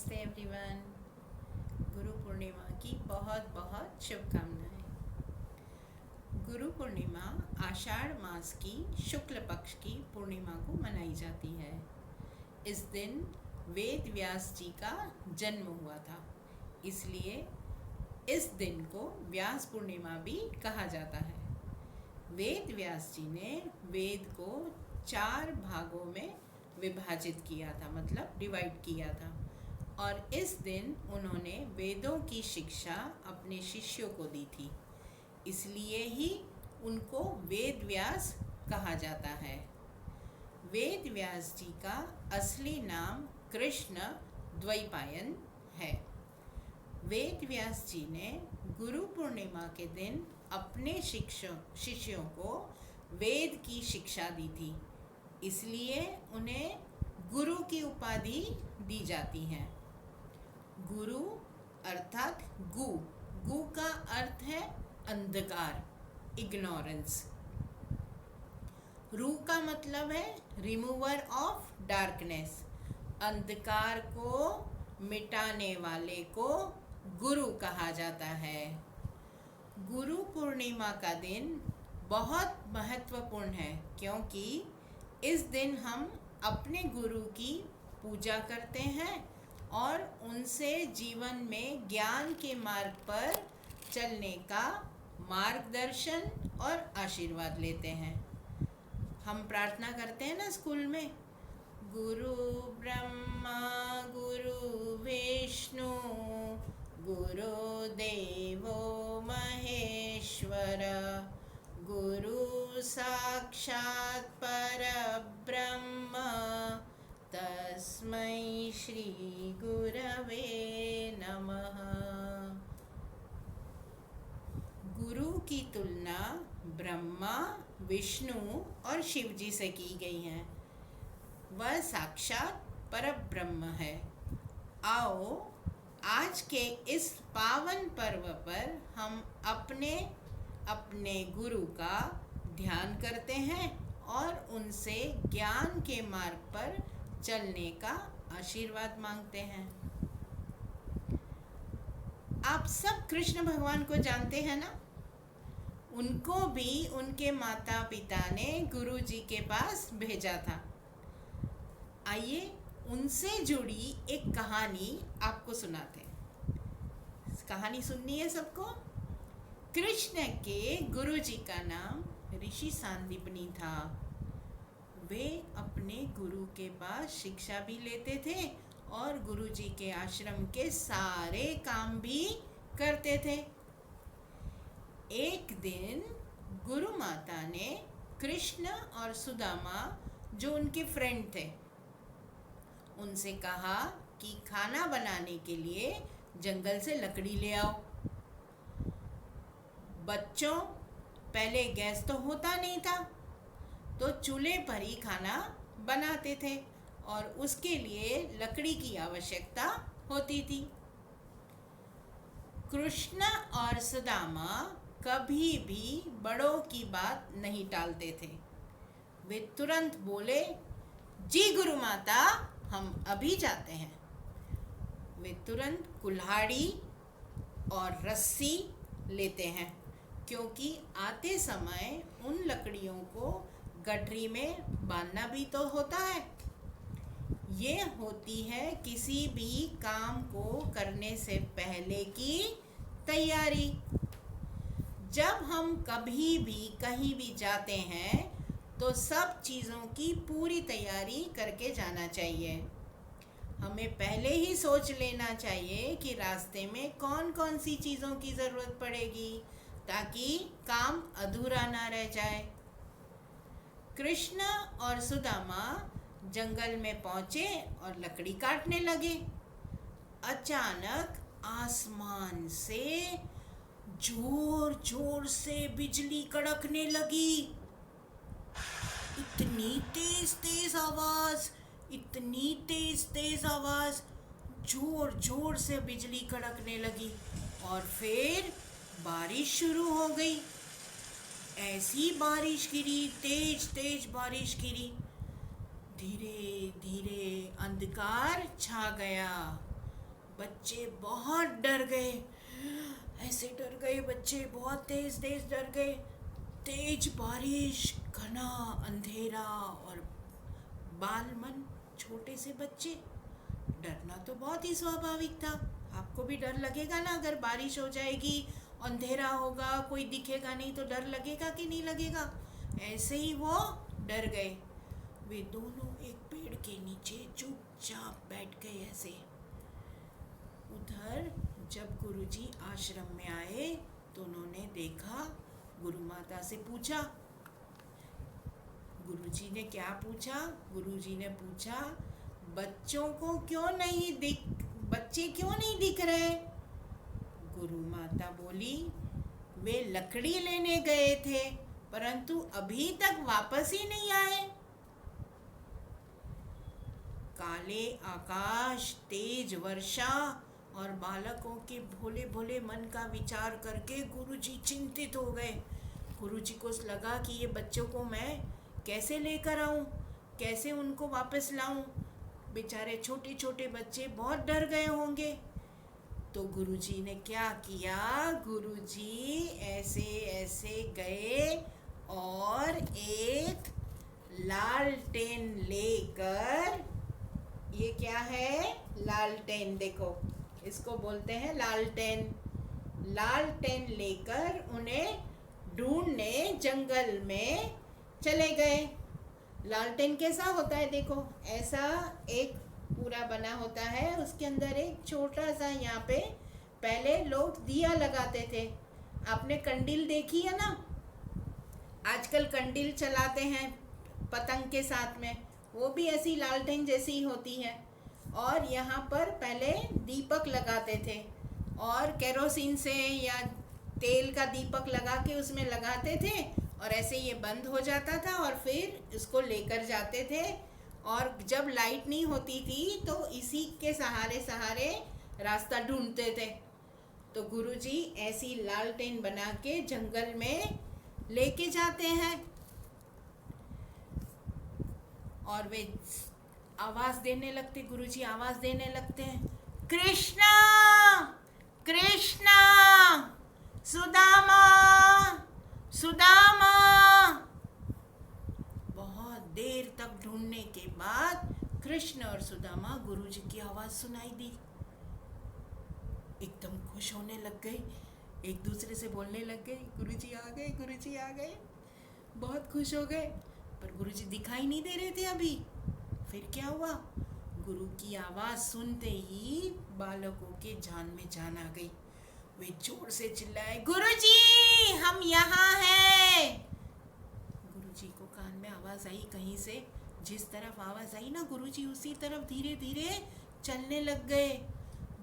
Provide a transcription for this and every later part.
नमस्ते एवरीवन। गुरु पूर्णिमा की बहुत बहुत शुभकामनाएं। गुरु पूर्णिमा आषाढ़ मास की शुक्ल पक्ष की पूर्णिमा को मनाई जाती है। इस दिन वेद व्यास जी का जन्म हुआ था, इसलिए इस दिन को व्यास पूर्णिमा भी कहा जाता है। वेद व्यास जी ने वेद को 4 भागों में विभाजित किया था, मतलब डिवाइड किया था, और इस दिन उन्होंने वेदों की शिक्षा अपने शिष्यों को दी थी, इसलिए ही उनको वेद व्यास कहा जाता है। वेद व्यास जी का असली नाम कृष्ण द्वैपायन है। वेद व्यास जी ने गुरु पूर्णिमा के दिन अपने शिष्यों को वेद की शिक्षा दी थी, इसलिए उन्हें गुरु की उपाधि दी जाती है। गुरु अर्थात गु का अर्थ है अंधकार, इग्नोरेंस। रू का मतलब है रिमूवर ऑफ डार्कनेस, अंधकार को मिटाने वाले को गुरु कहा जाता है। गुरु पूर्णिमा का दिन बहुत महत्वपूर्ण है, क्योंकि इस दिन हम अपने गुरु की पूजा करते हैं और उनसे जीवन में ज्ञान के मार्ग पर चलने का मार्गदर्शन और आशीर्वाद लेते हैं। हम प्रार्थना करते हैं ना स्कूल में, गुरु ब्रह्मा गुरु विष्णु गुरु देवो महेश्वर गुरु साक्षात् परब्रह्म तस्मै श्री गुरवे नमः। गुरु की तुलना ब्रह्मा, विष्णु और शिव जी से की गई है। वह साक्षात परब्रह्म है। आओ आज के इस पावन पर्व पर हम अपने गुरु का ध्यान करते हैं और उनसे ज्ञान के मार्ग पर चलने का आशीर्वाद मांगते हैं। आप सब कृष्ण भगवान को जानते हैं ना? उनको भी उनके माता पिता ने गुरु जी के पास भेजा था। आइए उनसे जुड़ी एक कहानी आपको सुनाते हैं। कहानी सुननी है सबको। कृष्ण के गुरु जी का नाम ऋषि सांदीपनी था। वे अपने गुरु के पास शिक्षा भी लेते थे और गुरु जी के आश्रम के सारे काम भी करते थे। एक दिन गुरु माता ने कृष्ण और सुदामा, जो उनके फ्रेंड थे, उनसे कहा कि खाना बनाने के लिए जंगल से लकड़ी ले आओ। बच्चों, पहले गैस तो होता नहीं था, तो चूल्हे पर ही खाना बनाते थे और उसके लिए लकड़ी की आवश्यकता होती थी। कृष्ण और सुदामा कभी भी बड़ों की बात नहीं टालते थे। वे तुरंत बोले, जी गुरु माता, हम अभी जाते हैं। वे तुरंत कुल्हाड़ी और रस्सी लेते हैं, क्योंकि आते समय उन लकड़ियों को गठरी में बांधना भी तो होता है। ये होती है किसी भी काम को करने से पहले की तैयारी। जब हम कभी भी कहीं भी जाते हैं तो सब चीज़ों की पूरी तैयारी करके जाना चाहिए। हमें पहले ही सोच लेना चाहिए कि रास्ते में कौन कौन सी चीज़ों की ज़रूरत पड़ेगी, ताकि काम अधूरा ना रह जाए। कृष्ण और सुदामा जंगल में पहुंचे और लकड़ी काटने लगे। अचानक आसमान से जोर जोर से बिजली कड़कने लगी। इतनी तेज आवाज, जोर जोर से बिजली कड़कने लगी और फिर बारिश शुरू हो गई। ऐसी बारिश गिरी, तेज बारिश गिरी। धीरे धीरे अंधकार छा गया बच्चे बहुत डर गए, ऐसे डर गए बच्चे, बहुत तेज तेज डर गए। तेज बारिश, घना अंधेरा और बालमन छोटे से बच्चे, डरना तो बहुत ही स्वाभाविक था। आपको भी डर लगेगा ना, अगर बारिश हो जाएगी, अंधेरा होगा, कोई दिखेगा नहीं तो डर लगेगा कि नहीं लगेगा। ऐसे ही वो डर गए। वे दोनों एक पेड़ के नीचे चुपचाप बैठ गए ऐसे। उधर जब गुरुजी आश्रम में आए तो उन्होंने देखा, गुरु माता से पूछा। गुरुजी ने क्या पूछा? गुरुजी ने पूछा, बच्चों को बच्चे क्यों नहीं दिख रहे? गुरु माता बोली, वे लकड़ी लेने गए थे परंतु अभी तक वापस ही नहीं आए। काले आकाश, तेज वर्षा और बालकों के भोले भोले मन का विचार करके गुरुजी चिंतित हो गए। गुरुजी को लगा कि ये बच्चों को मैं कैसे लेकर आऊं, कैसे उनको वापस लाऊं। बेचारे छोटे छोटे बच्चे बहुत डर गए होंगे। तो गुरुजी ने क्या किया? गुरुजी ऐसे ऐसे गए और एक लालटेन लेकर, ये क्या है? लालटेन, देखो इसको बोलते हैं लालटेन। लालटेन लेकर उन्हें ढूंढने जंगल में चले गए। लालटेन कैसा होता है? देखो ऐसा एक पूरा बना होता है, उसके अंदर एक छोटा सा, यहाँ पे पहले लोग दिया लगाते थे। आपने कंडील देखी है ना? आजकल कंडील चलाते हैं पतंग के साथ में, वो भी ऐसी लालटेन जैसी ही होती है। और यहाँ पर पहले दीपक लगाते थे और केरोसिन से या तेल का दीपक लगा के उसमें लगाते थे और ऐसे ये बंद हो जाता था और फिर इसको लेकर जाते थे। और जब लाइट नहीं होती थी तो इसी के सहारे सहारे रास्ता ढूंढते थे। तो गुरुजी ऐसी लालटेन बना के जंगल में लेके जाते हैं और वे आवाज देने लगते, गुरुजी आवाज देने लगते हैं, कृष्णा कृष्णा, सुदामा सुदामा। बहुत देर तक ढूंढने के बाद कृष्ण और सुदामा गुरुजी की आवाज सुनाई दी। एकदम खुश होने लग गए, एक दूसरे से बोलने लग गए, गुरुजी आ गए, गुरुजी आ गए। बहुत खुश हो गए, पर गुरुजी दिखाई नहीं दे रहे थे अभी। फिर क्या हुआ? गुरु की आवाज सुनते ही बालकों के जान में जान आ गई। वे जोर से चिल्लाए, गुरुजी हम यहाँ हैं। गुरुजी को कान में आवाज आई कहीं से, जिस तरफ आवाज आई ना, गुरुजी उसी तरफ धीरे धीरे चलने लग गए।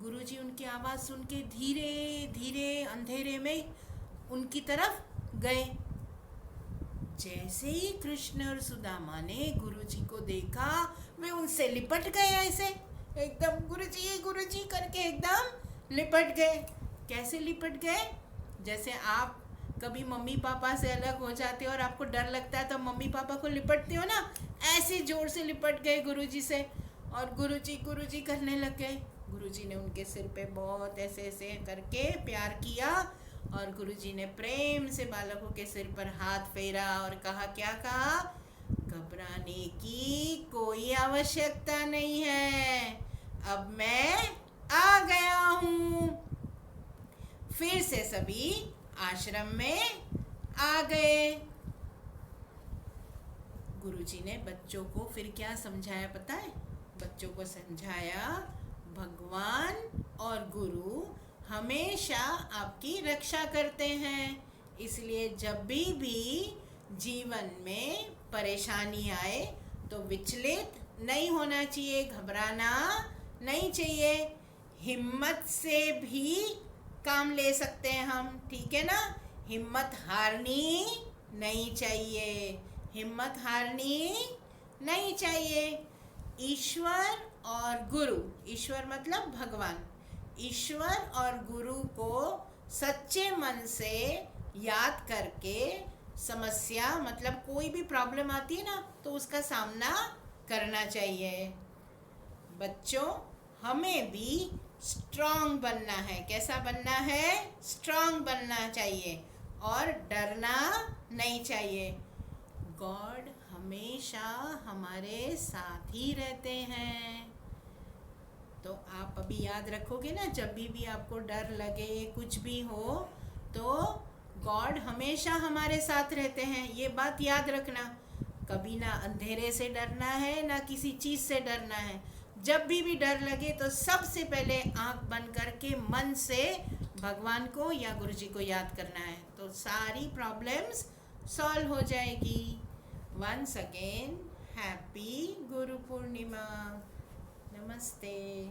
गुरुजी उनकी आवाज सुन के धीरे धीरे अंधेरे में उनकी तरफ गए। जैसे ही कृष्ण और सुदामा ने गुरुजी को देखा, वे उनसे लिपट गए ऐसे, एकदम गुरुजी करके एकदम लिपट गए। कैसे लिपट गए? जैसे आप कभी मम्मी पापा से अलग हो जाते हो और आपको डर लगता है तो मम्मी पापा को लिपटते हो ना, ऐसे जोर से लिपट गए गुरुजी से और गुरुजी करने लग गए। गुरुजी ने उनके सिर पे बहुत ऐसे ऐसे करके प्यार किया और गुरुजी ने प्रेम से बालकों के सिर पर हाथ फेरा और कहा, क्या कहा? घबराने की कोई आवश्यकता नहीं है, अब मैं आ गया हूँ। फिर से सभी आश्रम में आ गए। गुरुजी ने बच्चों को फिर क्या समझाया पता है? बच्चों को समझाया, भगवान और गुरु हमेशा आपकी रक्षा करते हैं, इसलिए जब भी जीवन में परेशानी आए तो विचलित नहीं होना चाहिए, घबराना नहीं चाहिए। हिम्मत से भी काम ले सकते हैं हम, ठीक है ना? हिम्मत हारनी नहीं चाहिए, हिम्मत हारनी नहीं चाहिए। ईश्वर और गुरु, ईश्वर मतलब भगवान, ईश्वर और गुरु को सच्चे मन से याद करके समस्या मतलब कोई भी प्रॉब्लम आती है ना तो उसका सामना करना चाहिए। बच्चों, हमें भी स्ट्रांग बनना है। कैसा बनना है? स्ट्रांग बनना चाहिए और डरना नहीं चाहिए। गॉड हमेशा हमारे साथ ही रहते हैं। तो आप अभी याद रखोगे ना, जब भी आपको डर लगे, कुछ भी हो, तो गॉड हमेशा हमारे साथ रहते हैं। ये बात याद रखना। कभी ना अंधेरे से डरना है, ना किसी चीज़ से डरना है। जब भी डर लगे तो सबसे पहले आंख बंद करके मन से भगवान को या गुरु जी को याद करना है, तो सारी प्रॉब्लम्स सॉल्व हो जाएगी। Once again happy Guru Purnima. नमस्ते।